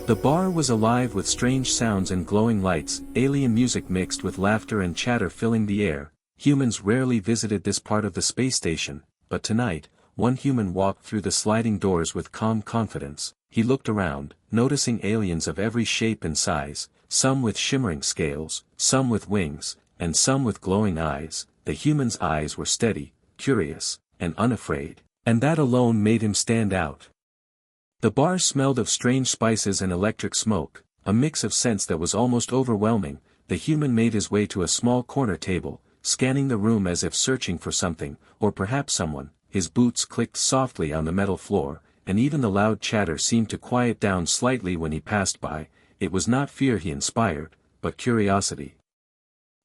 The bar was alive with strange sounds and glowing lights, alien music mixed with laughter and chatter filling the air. Humans rarely visited this part of the space station, but tonight, one human walked through the sliding doors with calm confidence. He looked around, noticing aliens of every shape and size, some with shimmering scales, some with wings, and some with glowing eyes. The human's eyes were steady, curious, and unafraid, and that alone made him stand out. The bar smelled of strange spices and electric smoke, a mix of scents that was almost overwhelming. The human made his way to a small corner table, scanning the room as if searching for something, or perhaps someone. His boots clicked softly on the metal floor, and even the loud chatter seemed to quiet down slightly when he passed by. It was not fear he inspired, but curiosity.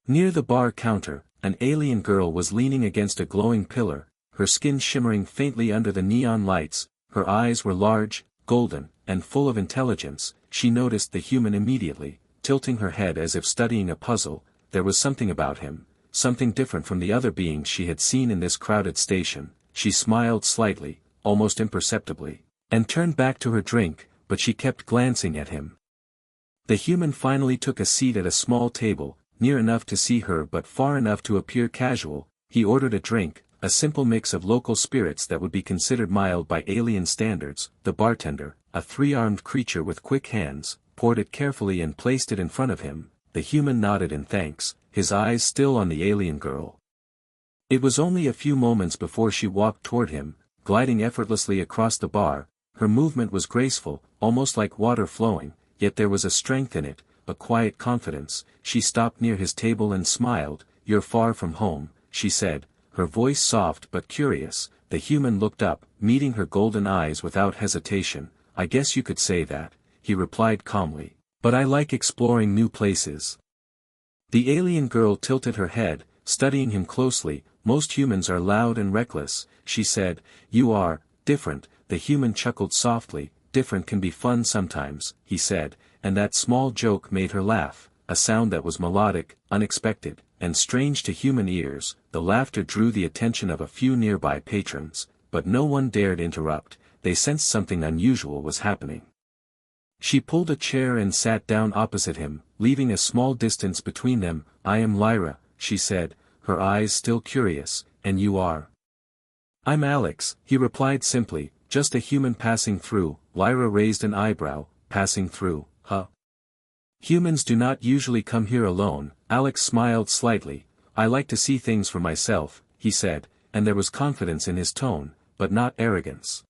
Near the bar counter, an alien girl was leaning against a glowing pillar, her skin shimmering faintly under the neon lights. Her eyes were large, golden, and full of intelligence. She noticed the human immediately, tilting her head as if studying a puzzle. There was something about him, something different from the other beings she had seen in this crowded station. She smiled slightly, almost imperceptibly, and turned back to her drink, but she kept glancing at him. The human finally took a seat at a small table, near enough to see her but far enough to appear casual. He ordered a drink, a simple mix of local spirits that would be considered mild by alien standards. The bartender, a three-armed creature with quick hands, poured it carefully and placed it in front of him. The human nodded in thanks, his eyes still on the alien girl. It was only a few moments before she walked toward him, gliding effortlessly across the bar. Her movement was graceful, almost like water flowing, yet there was a strength in it, a quiet confidence. She stopped near his table and smiled. "You're far from home," she said, her voice soft but curious. The human looked up, meeting her golden eyes without hesitation. "I guess you could say that," he replied calmly, "but I like exploring new places." The alien girl tilted her head, studying him closely. "Most humans are loud and reckless," she said. "You are different." The human chuckled softly. "Different can be fun sometimes," he said, and that small joke made her laugh, a sound that was melodic, unexpected, and strange to human ears. The laughter drew the attention of a few nearby patrons, but no one dared interrupt. They sensed something unusual was happening. She pulled a chair and sat down opposite him, leaving a small distance between them. "I am Lyra," she said, her eyes still curious. "And you are?" "I'm Alex," he replied simply, "just a human passing through." Lyra raised an eyebrow. "Passing through, huh? Humans do not usually come here alone." Alex smiled slightly. "I like to see things for myself," he said, and there was confidence in his tone, but not arrogance.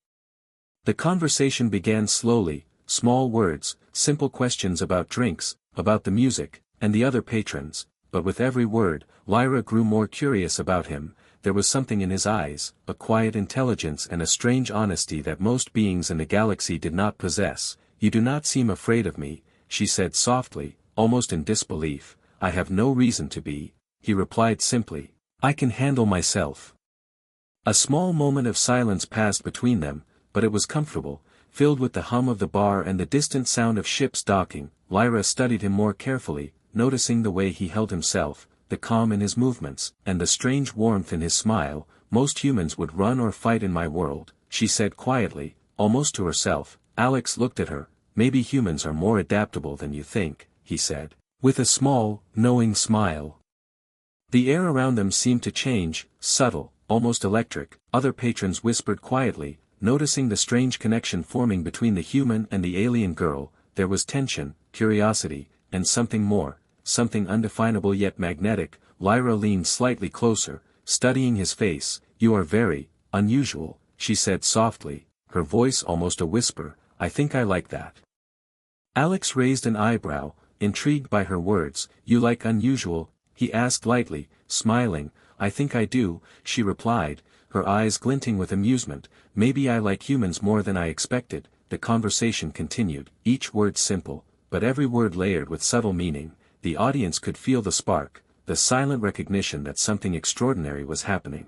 The conversation began slowly, small words, simple questions about drinks, about the music, and the other patrons, but with every word, Lyra grew more curious about him. There was something in his eyes, a quiet intelligence and a strange honesty that most beings in the galaxy did not possess. "You do not seem afraid of me," she said softly, almost in disbelief. "I have no reason to be," he replied simply. "I can handle myself." A small moment of silence passed between them, but it was comfortable, filled with the hum of the bar and the distant sound of ships docking. Lyra studied him more carefully, noticing the way he held himself, the calm in his movements, and the strange warmth in his smile. "Most humans would run or fight in my world," she said quietly, almost to herself. Alex looked at her. "Maybe humans are more adaptable than you think," he said, with a small, knowing smile. The air around them seemed to change, subtle, almost electric. Other patrons whispered quietly, noticing the strange connection forming between the human and the alien girl. There was tension, curiosity, and something more, something undefinable yet magnetic. Lyra leaned slightly closer, studying his face. "You are very unusual," she said softly, her voice almost a whisper. "I think I like that." Alex raised an eyebrow, intrigued by her words. "You like unusual?" he asked lightly, smiling. "I think I do," she replied, her eyes glinting with amusement. "Maybe I like humans more than I expected." The conversation continued, each word simple, but every word layered with subtle meaning. The audience could feel the spark, the silent recognition that something extraordinary was happening.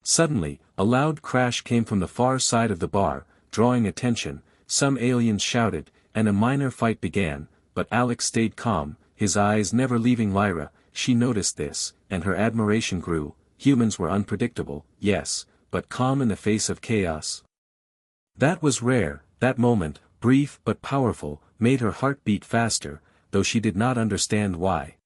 Suddenly, a loud crash came from the far side of the bar, drawing attention. Some aliens shouted, and a minor fight began, but Alex stayed calm, his eyes never leaving Lyra. She noticed this, and her admiration grew. Humans were unpredictable, yes, but calm in the face of chaos. That was rare. That moment, brief but powerful, made her heart beat faster, though she did not understand why.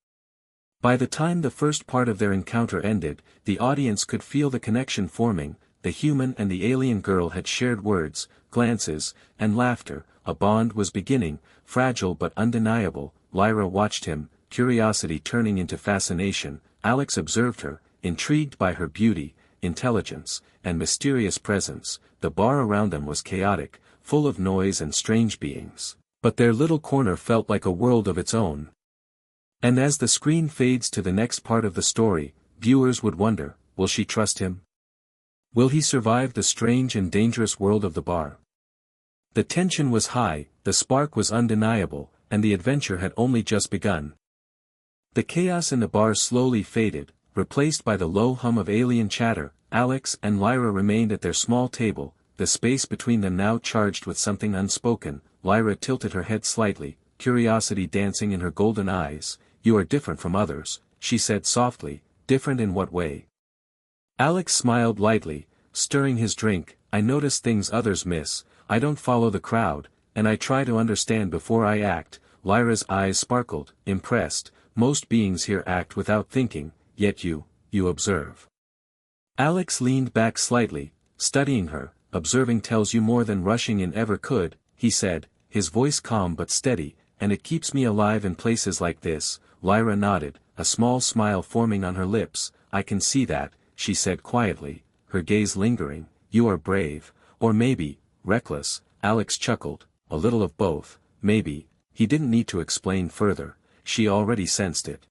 By the time the first part of their encounter ended, the audience could feel the connection forming. The human and the alien girl had shared words, glances, and laughter. A bond was beginning, fragile but undeniable. Lyra watched him, curiosity turning into fascination. Alex observed her, intrigued by her beauty, intelligence, and mysterious presence. The bar around them was chaotic, full of noise and strange beings, but their little corner felt like a world of its own. And as the screen fades to the next part of the story, viewers would wonder, will she trust him? Will he survive the strange and dangerous world of the bar? The tension was high, the spark was undeniable, and the adventure had only just begun. The chaos in the bar slowly faded, replaced by the low hum of alien chatter. Alex and Lyra remained at their small table, the space between them now charged with something unspoken. Lyra tilted her head slightly, curiosity dancing in her golden eyes. "You are different from others," she said softly. "Different in what way?" Alex smiled lightly, stirring his drink. "I notice things others miss. I don't follow the crowd, and I try to understand before I act." Lyra's eyes sparkled, impressed. "Most beings here act without thinking, yet you observe." Alex leaned back slightly, studying her. "Observing tells you more than rushing in ever could," he said, his voice calm but steady, "and it keeps me alive in places like this." Lyra nodded, a small smile forming on her lips. "I can see that," she said quietly, her gaze lingering. "You are brave, or maybe, reckless." Alex chuckled, "A little of both, maybe." He didn't need to explain further, she already sensed it.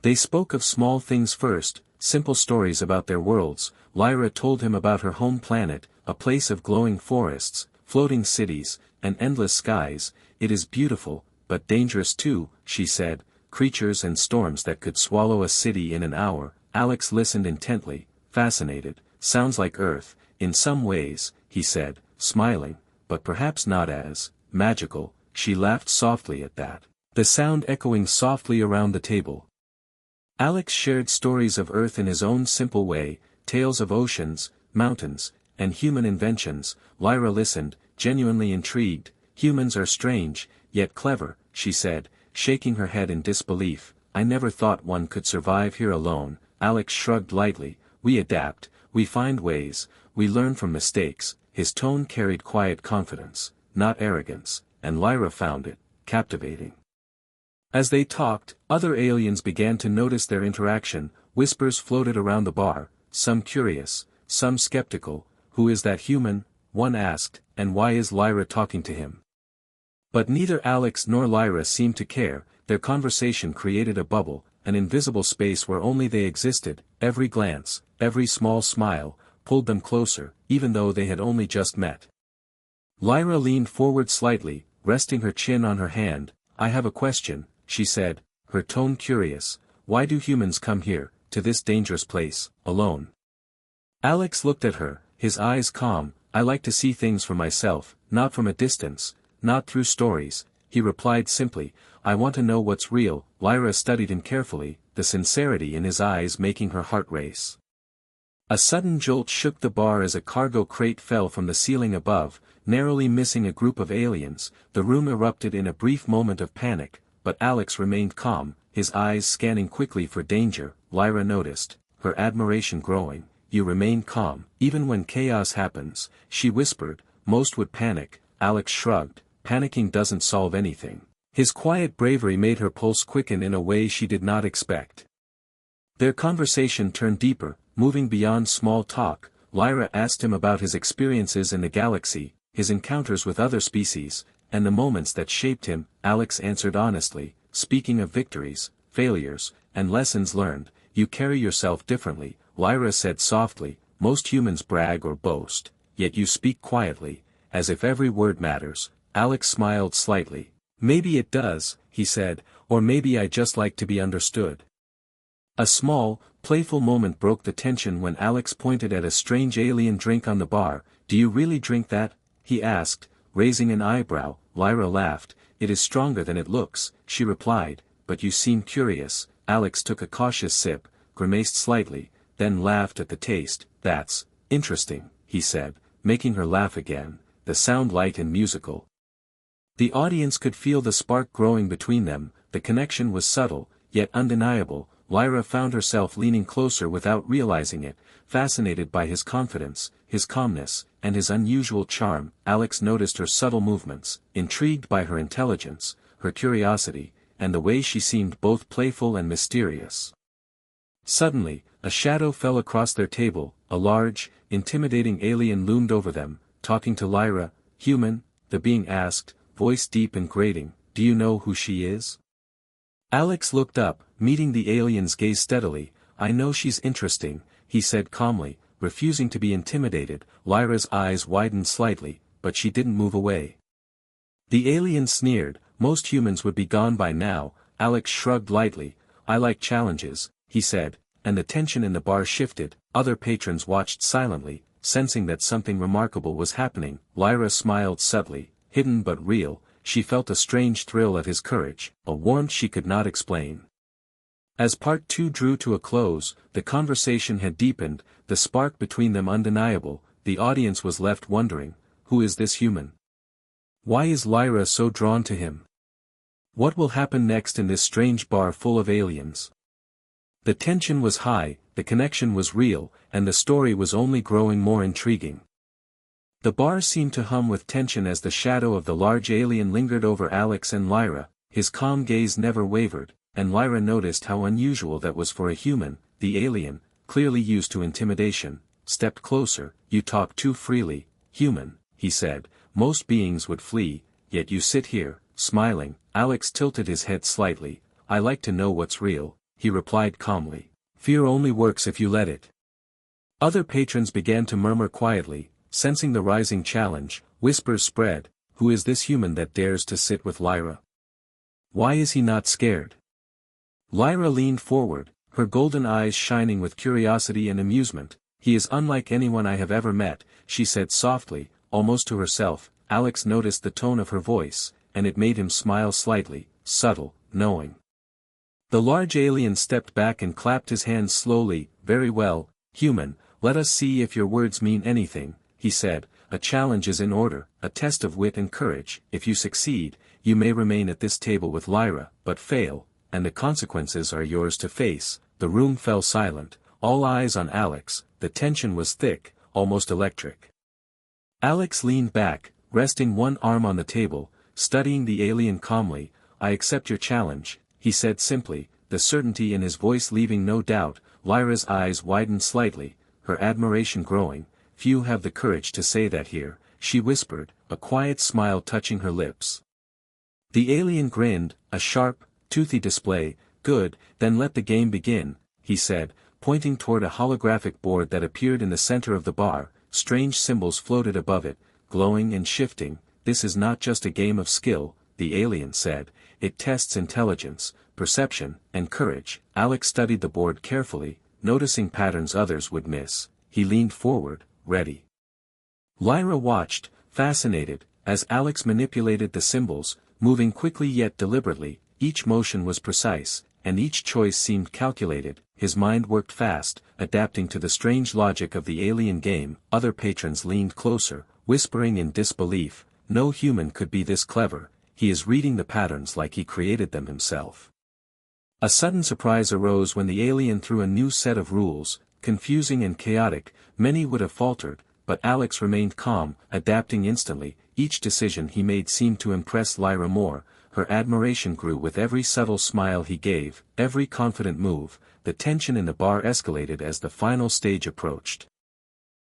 They spoke of small things first, simple stories about their worlds. Lyra told him about her home planet, a place of glowing forests, floating cities, and endless skies. "It is beautiful, but dangerous too," she said, "creatures and storms that could swallow a city in an hour." Alex listened intently, fascinated. "Sounds like Earth, in some ways," he said, smiling, "but perhaps not as magical." She laughed softly at that, the sound echoing softly around the table. Alex shared stories of Earth in his own simple way, tales of oceans, mountains, and human inventions. Lyra listened, genuinely intrigued. "Humans are strange, yet clever," she said, shaking her head in disbelief. "I never thought one could survive here alone." Alex shrugged lightly. "We adapt, we find ways, we learn from mistakes." His tone carried quiet confidence, not arrogance, and Lyra found it captivating. As they talked, other aliens began to notice their interaction. Whispers floated around the bar, some curious, some skeptical. "Who is that human?" one asked, "and why is Lyra talking to him?" But neither Alex nor Lyra seemed to care. Their conversation created a bubble, an invisible space where only they existed. Every glance, every small smile, pulled them closer, even though they had only just met. Lyra leaned forward slightly, resting her chin on her hand. "I have a question," she said, her tone curious. "Why do humans come here, to this dangerous place, alone?" Alex looked at her, his eyes calm. "I like to see things for myself, not from a distance, not through stories," he replied simply. "I want to know what's real." Lyra studied him carefully, the sincerity in his eyes making her heart race. A sudden jolt shook the bar as a cargo crate fell from the ceiling above, narrowly missing a group of aliens. The room erupted in a brief moment of panic, but Alex remained calm, his eyes scanning quickly for danger. Lyra noticed, her admiration growing. "You remain calm, even when chaos happens," she whispered. "Most would panic." Alex shrugged. "Panicking doesn't solve anything." His quiet bravery made her pulse quicken in a way she did not expect. Their conversation turned deeper, moving beyond small talk. Lyra asked him about his experiences in the galaxy, his encounters with other species, and the moments that shaped him. Alex answered honestly, speaking of victories, failures, and lessons learned. "You carry yourself differently," Lyra said softly. "Most humans brag or boast, yet you speak quietly, as if every word matters." Alex smiled slightly. "Maybe it does," he said, "or maybe I just like to be understood." A small, playful moment broke the tension when Alex pointed at a strange alien drink on the bar. "Do you really drink that?" he asked, raising an eyebrow. Lyra laughed. "It is stronger than it looks," she replied, "but you seem curious." Alex took a cautious sip, grimaced slightly, then laughed at the taste. "That's interesting," he said, making her laugh again, the sound light and musical. The audience could feel the spark growing between them. The connection was subtle, yet undeniable. Lyra found herself leaning closer without realizing it, fascinated by his confidence, his calmness, and his unusual charm. Alex noticed her subtle movements, intrigued by her intelligence, her curiosity, and the way she seemed both playful and mysterious. Suddenly, a shadow fell across their table. A large, intimidating alien loomed over them, talking to Lyra. "Human?" the being asked, voice deep and grating. "Do you know who she is?" Alex looked up, meeting the alien's gaze steadily. "I know she's interesting," he said calmly, refusing to be intimidated. Lyra's eyes widened slightly, but she didn't move away. The alien sneered. "Most humans would be gone by now." Alex shrugged lightly. "I like challenges," he said, and the tension in the bar shifted. Other patrons watched silently, sensing that something remarkable was happening. Lyra smiled subtly, hidden but real. She felt a strange thrill at his courage, a warmth she could not explain. As part 2 drew to a close, the conversation had deepened, the spark between them undeniable. The audience was left wondering, who is this human? Why is Lyra so drawn to him? What will happen next in this strange bar full of aliens? The tension was high, the connection was real, and the story was only growing more intriguing. The bar seemed to hum with tension as the shadow of the large alien lingered over Alex and Lyra. His calm gaze never wavered, and Lyra noticed how unusual that was for a human. The alien, clearly used to intimidation, stepped closer. "You talk too freely, human," he said. "Most beings would flee, yet you sit here, smiling." Alex tilted his head slightly. "I like to know what's real," he replied calmly. "Fear only works if you let it." Other patrons began to murmur quietly, sensing the rising challenge. Whispers spread. Who is this human that dares to sit with Lyra? Why is he not scared? Lyra leaned forward, her golden eyes shining with curiosity and amusement. "He is unlike anyone I have ever met," she said softly, almost to herself. Alex noticed the tone of her voice, and it made him smile slightly, subtle, knowing. The large alien stepped back and clapped his hands slowly. "Very well, human, let us see if your words mean anything," he said. "A challenge is in order, a test of wit and courage. If you succeed, you may remain at this table with Lyra, but fail, and the consequences are yours to face." The room fell silent, all eyes on Alex. The tension was thick, almost electric. Alex leaned back, resting one arm on the table, studying the alien calmly. "I accept your challenge," he said simply, the certainty in his voice leaving no doubt. Lyra's eyes widened slightly, her admiration growing. "Few have the courage to say that here," she whispered, a quiet smile touching her lips. The alien grinned, a sharp, toothy display. "Good, then let the game begin," he said, pointing toward a holographic board that appeared in the center of the bar. Strange symbols floated above it, glowing and shifting. "This is not just a game of skill," the alien said, "it tests intelligence, perception, and courage." Alex studied the board carefully, noticing patterns others would miss. He leaned forward, ready. Lyra watched, fascinated, as Alex manipulated the symbols, moving quickly yet deliberately. Each motion was precise, and each choice seemed calculated. His mind worked fast, adapting to the strange logic of the alien game. Other patrons leaned closer, whispering in disbelief. "No human could be this clever. He is reading the patterns like he created them himself." A sudden surprise arose when the alien threw a new set of rules, confusing and chaotic. Many would have faltered, but Alex remained calm, adapting instantly. Each decision he made seemed to impress Lyra more. Her admiration grew with every subtle smile he gave, every confident move. The tension in the bar escalated as the final stage approached.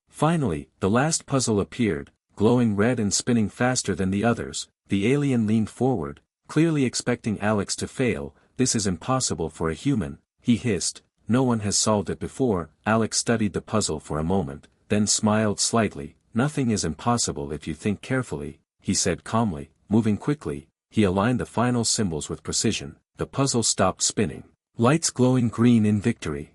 Finally, the last puzzle appeared, glowing red and spinning faster than the others. The alien leaned forward, clearly expecting Alex to fail. "This is impossible for a human," he hissed. "No one has solved it before." Alex studied the puzzle for a moment, then smiled slightly. "Nothing is impossible if you think carefully," he said calmly. Moving quickly, he aligned the final symbols with precision. The puzzle stopped spinning, lights glowing green in victory.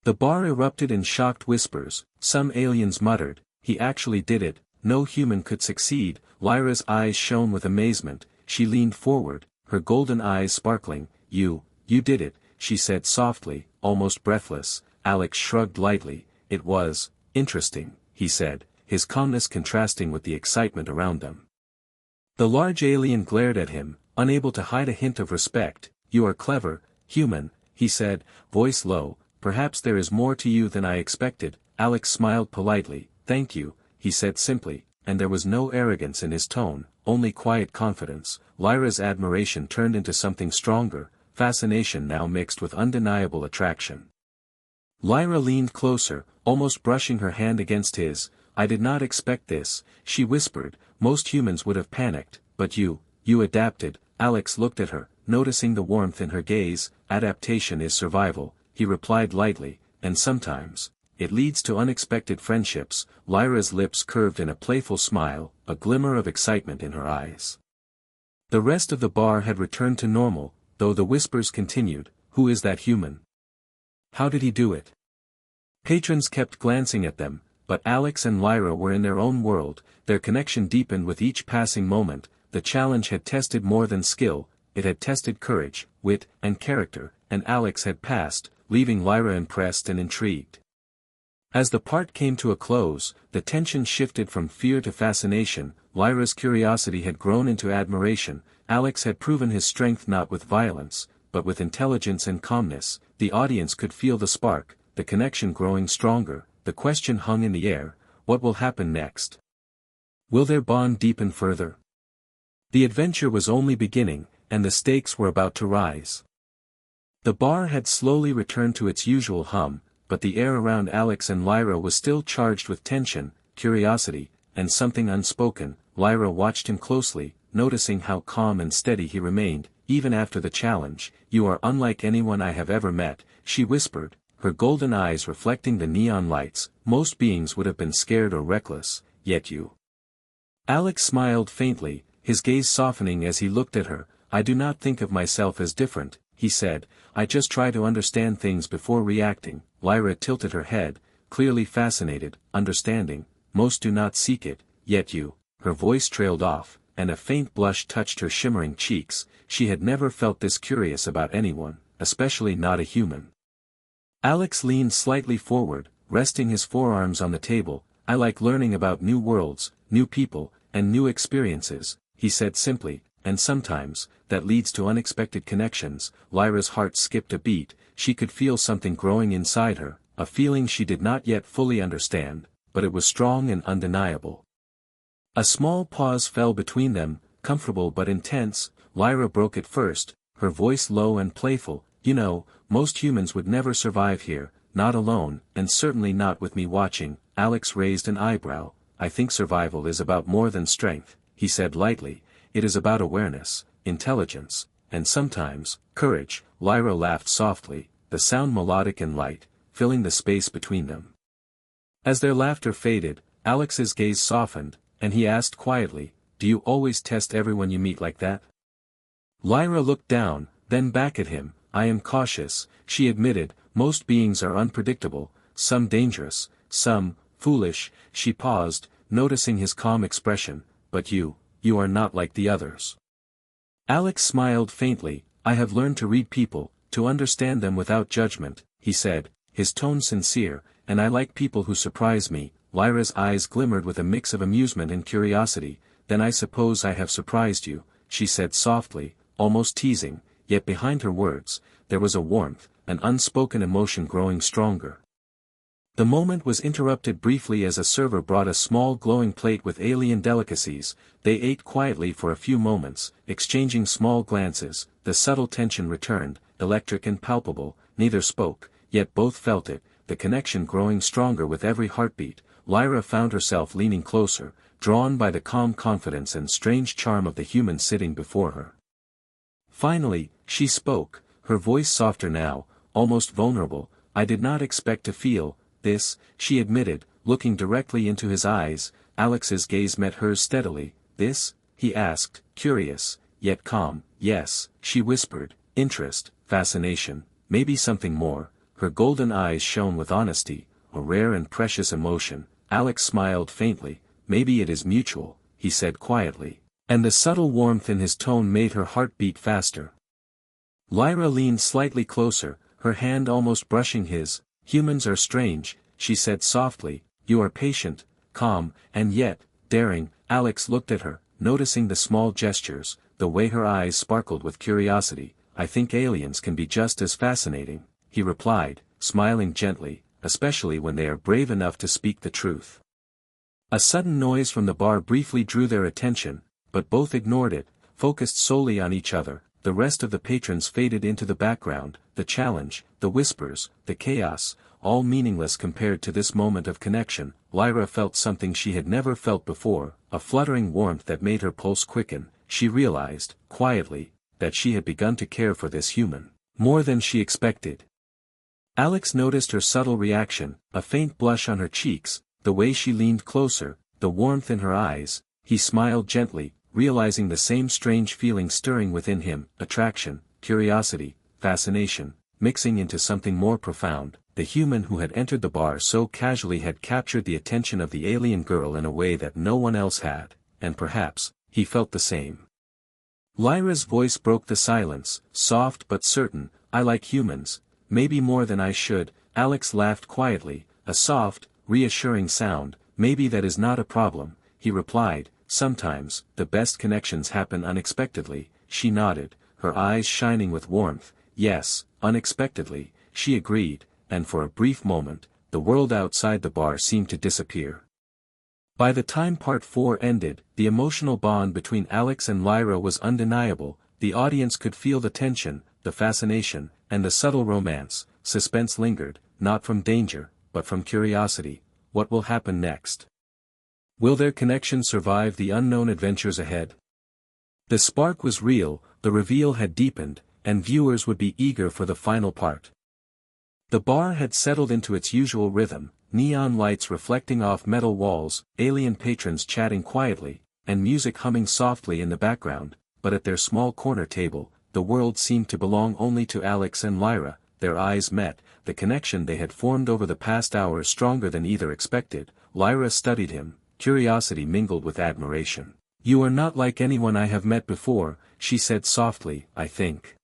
The bar erupted in shocked whispers. Some aliens muttered, "He actually did it, no human could succeed." Lyra's eyes shone with amazement. She leaned forward, her golden eyes sparkling. You did it," she said softly, almost breathless. Alex shrugged lightly. "It was interesting," he said, his calmness contrasting with the excitement around them. The large alien glared at him, unable to hide a hint of respect. "You are clever, human," he said, voice low. "Perhaps there is more to you than I expected." Alex smiled politely. "Thank you," he said simply, and there was no arrogance in his tone, only quiet confidence. Lyra's admiration turned into something stronger, fascination now mixed with undeniable attraction. Lyra leaned closer, almost brushing her hand against his. "I did not expect this," she whispered. "Most humans would have panicked, but you adapted." Alex looked at her, noticing the warmth in her gaze. "Adaptation is survival," he replied lightly, "and sometimes it leads to unexpected friendships." Lyra's lips curved in a playful smile, a glimmer of excitement in her eyes. The rest of the bar had returned to normal, though the whispers continued. "Who is that human? How did he do it?" Patrons kept glancing at them, but Alex and Lyra were in their own world. Their connection deepened with each passing moment. The challenge had tested more than skill, it had tested courage, wit, and character, and Alex had passed, leaving Lyra impressed and intrigued. As the part came to a close, the tension shifted from fear to fascination. Lyra's curiosity had grown into admiration. Alex had proven his strength not with violence, but with intelligence and calmness. The audience could feel the spark, the connection growing stronger. The question hung in the air: what will happen next? Will their bond deepen further? The adventure was only beginning, and the stakes were about to rise. The bar had slowly returned to its usual hum, but the air around Alex and Lyra was still charged with tension, curiosity, and something unspoken. Lyra watched him closely, noticing how calm and steady he remained, even after the challenge. "You are unlike anyone I have ever met," she whispered, her golden eyes reflecting the neon lights. "Most beings would have been scared or reckless, yet you." Alex smiled faintly, his gaze softening as he looked at her. "I do not think of myself as different," he said. "I just try to understand things before reacting." Lyra tilted her head, clearly fascinated. "Understanding? Most do not seek it, yet you." Her voice trailed off, and a faint blush touched her shimmering cheeks. She had never felt this curious about anyone, especially not a human. Alex leaned slightly forward, resting his forearms on the table. "I like learning about new worlds, new people, and new experiences," he said simply, "and sometimes, that leads to unexpected connections." Lyra's heart skipped a beat. She could feel something growing inside her, a feeling she did not yet fully understand, but it was strong and undeniable. A small pause fell between them, comfortable but intense. Lyra broke it first, her voice low and playful. "You know, most humans would never survive here, not alone, and certainly not with me watching." Alex raised an eyebrow. "I think survival is about more than strength," he said lightly. "It is about awareness, intelligence, and sometimes, courage." Lyra laughed softly, the sound melodic and light, filling the space between them. As their laughter faded, Alex's gaze softened, and he asked quietly, "Do you always test everyone you meet like that?" Lyra looked down, then back at him. "I am cautious," she admitted. "Most beings are unpredictable, some dangerous, some foolish." She paused, noticing his calm expression. "But you are not like the others." Alex smiled faintly. "I have learned to read people, to understand them without judgment," he said, his tone sincere, "and I like people who surprise me." Lyra's eyes glimmered with a mix of amusement and curiosity. "Then I suppose I have surprised you," she said softly, almost teasing, yet behind her words, there was a warmth, an unspoken emotion growing stronger. The moment was interrupted briefly as a server brought a small glowing plate with alien delicacies. They ate quietly for a few moments, exchanging small glances. The subtle tension returned, electric and palpable. Neither spoke, yet both felt it, the connection growing stronger with every heartbeat. Lyra found herself leaning closer, drawn by the calm confidence and strange charm of the human sitting before her. Finally, she spoke, her voice softer now, almost vulnerable. "I did not expect to feel this," she admitted, looking directly into his eyes. Alex's gaze met hers steadily. "This?" he asked, curious, yet calm. "Yes," she whispered. "Interest, fascination, maybe something more." Her golden eyes shone with honesty, a rare and precious emotion. Alex smiled faintly. "Maybe it is mutual," he said quietly, and the subtle warmth in his tone made her heart beat faster. Lyra leaned slightly closer, her hand almost brushing his. "Humans are strange," she said softly. "You are patient, calm, and yet, daring." Alex looked at her, noticing the small gestures, the way her eyes sparkled with curiosity. "I think aliens can be just as fascinating," he replied, smiling gently, "especially when they are brave enough to speak the truth." A sudden noise from the bar briefly drew their attention, but both ignored it, focused solely on each other. The rest of the patrons faded into the background, the challenge, the whispers, the chaos, all meaningless compared to this moment of connection. Lyra felt something she had never felt before, a fluttering warmth that made her pulse quicken. She realized, quietly, that she had begun to care for this human, more than she expected. Alex noticed her subtle reaction, a faint blush on her cheeks, the way she leaned closer, the warmth in her eyes. He smiled gently, realizing the same strange feeling stirring within him, attraction, curiosity, fascination, mixing into something more profound. The human who had entered the bar so casually had captured the attention of the alien girl in a way that no one else had, and perhaps, he felt the same. Lyra's voice broke the silence, soft but certain. "I like humans, maybe more than I should." Alex laughed quietly, a soft, reassuring sound. "Maybe that is not a problem," he replied. "Sometimes, the best connections happen unexpectedly." She nodded, her eyes shining with warmth. "Yes, unexpectedly," she agreed, and for a brief moment, the world outside the bar seemed to disappear. By the time part 4 ended, the emotional bond between Alex and Lyra was undeniable. The audience could feel the tension, the fascination, and the subtle romance. Suspense lingered, not from danger, but from curiosity. What will happen next? Will their connection survive the unknown adventures ahead? The spark was real, the reveal had deepened, and viewers would be eager for the final part. The bar had settled into its usual rhythm, neon lights reflecting off metal walls, alien patrons chatting quietly, and music humming softly in the background. But at their small corner table, the world seemed to belong only to Alex and Lyra. Their eyes met, the connection they had formed over the past hour stronger than either expected. Lyra studied him, curiosity mingled with admiration. "You are not like anyone I have met before," she said softly. "I think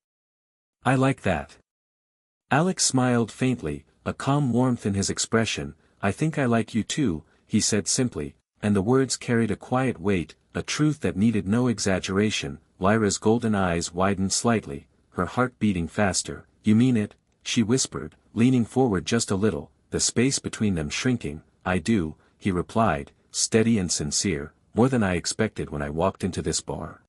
I like that." Alex smiled faintly, a calm warmth in his expression. "I think I like you too," he said simply, and the words carried a quiet weight, a truth that needed no exaggeration. Lyra's golden eyes widened slightly, her heart beating faster. "You mean it?" she whispered, leaning forward just a little, the space between them shrinking. "I do," he replied, steady and sincere, "more than I expected when I walked into this bar."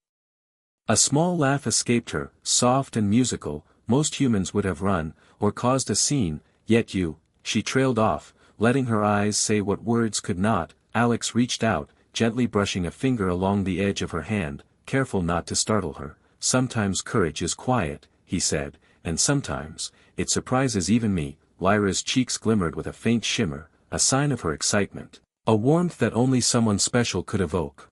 A small laugh escaped her, soft and musical. Most humans would have run, or caused a scene, yet you. She trailed off, letting her eyes say what words could not. Alex reached out, gently brushing a finger along the edge of her hand, careful not to startle her. "Sometimes courage is quiet," he said, "and sometimes, it surprises even me." Lyra's cheeks glimmered with a faint shimmer, a sign of her excitement, a warmth that only someone special could evoke.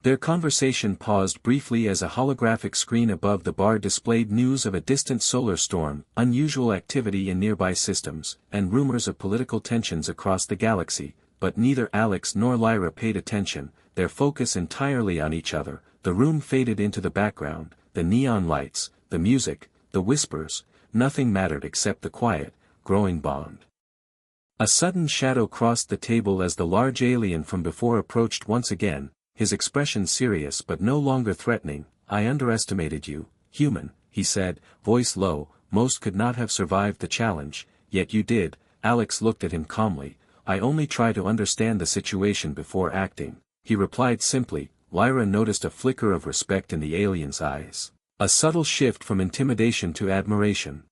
Their conversation paused briefly as a holographic screen above the bar displayed news of a distant solar storm, unusual activity in nearby systems, and rumors of political tensions across the galaxy. But neither Alex nor Lyra paid attention, their focus entirely on each other. The room faded into the background, the neon lights, the music, the whispers, nothing mattered except the quiet, growing bond. A sudden shadow crossed the table as the large alien from before approached once again, his expression serious but no longer threatening. "I underestimated you, human," he said, voice low. "Most could not have survived the challenge, yet you did." Alex looked at him calmly. "I only try to understand the situation before acting," he replied simply. Lyra noticed a flicker of respect in the alien's eyes, a subtle shift from intimidation to admiration.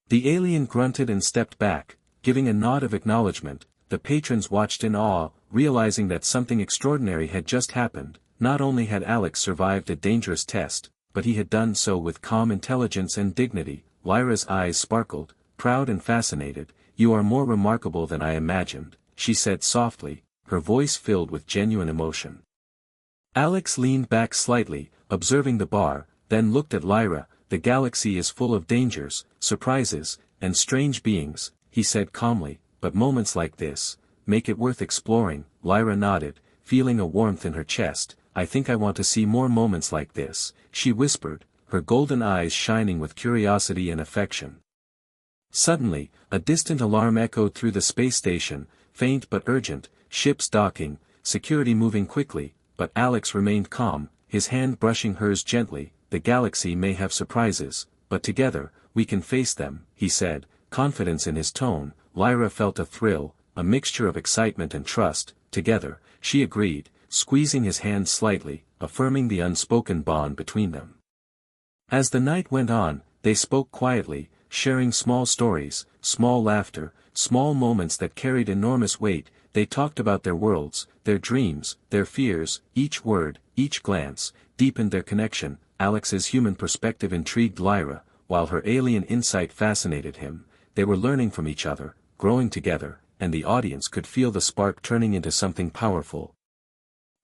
The alien grunted and stepped back, giving a nod of acknowledgement. The patrons watched in awe, realizing that something extraordinary had just happened. Not only had Alex survived a dangerous test, but he had done so with calm intelligence and dignity. Lyra's eyes sparkled, proud and fascinated. "You are more remarkable than I imagined," she said softly, her voice filled with genuine emotion. Alex leaned back slightly, observing the bar, then looked at Lyra. "The galaxy is full of dangers, surprises, and strange beings," he said calmly, "but moments like this make it worth exploring." Lyra nodded, feeling a warmth in her chest. "I think I want to see more moments like this," she whispered, her golden eyes shining with curiosity and affection. Suddenly, a distant alarm echoed through the space station, faint but urgent. Ships docking, security moving quickly. but Alex remained calm, his hand brushing hers gently. The galaxy may have surprises, but together, we can face them, he said, confidence in his tone. Lyra felt a thrill, a mixture of excitement and trust. Together, she agreed, squeezing his hand slightly, affirming the unspoken bond between them. As the night went on, they spoke quietly, sharing small stories, small laughter, small moments that carried enormous weight. They talked about their worlds, their dreams, their fears. Each word, each glance, deepened their connection. Alex's human perspective intrigued Lyra, while her alien insight fascinated him. They were learning from each other, growing together, and the audience could feel the spark turning into something powerful.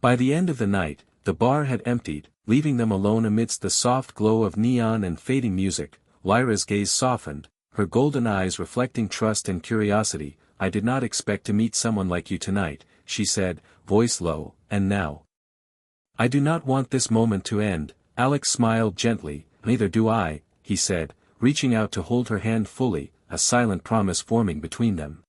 By the end of the night, the bar had emptied, leaving them alone amidst the soft glow of neon and fading music. Lyra's gaze softened, her golden eyes reflecting trust and curiosity. I did not expect to meet someone like you tonight, she said, voice low. And now? I do not want this moment to end. Alex smiled gently. Neither do I, he said, reaching out to hold her hand fully, a silent promise forming between them.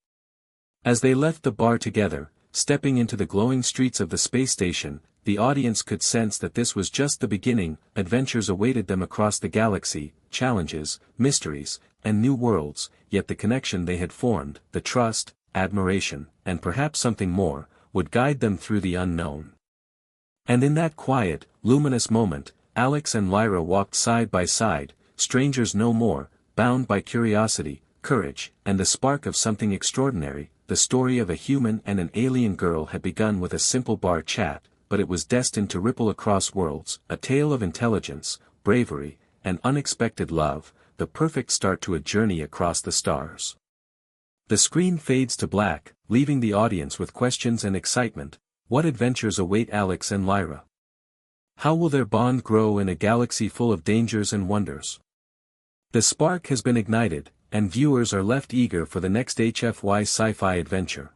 As they left the bar together, stepping into the glowing streets of the space station, the audience could sense that this was just the beginning. Adventures awaited them across the galaxy, challenges, mysteries, and new worlds. Yet the connection they had formed, the trust, admiration, and perhaps something more, would guide them through the unknown. And in that quiet, luminous moment, Alex and Lyra walked side by side, strangers no more, bound by curiosity, courage, and the spark of something extraordinary. The story of a human and an alien girl had begun with a simple bar chat, but it was destined to ripple across worlds, a tale of intelligence, bravery, and unexpected love, the perfect start to a journey across the stars. The screen fades to black, leaving the audience with questions and excitement. What adventures await Alex and Lyra? How will their bond grow in a galaxy full of dangers and wonders? The spark has been ignited, and viewers are left eager for the next HFY Sci-Fi adventure.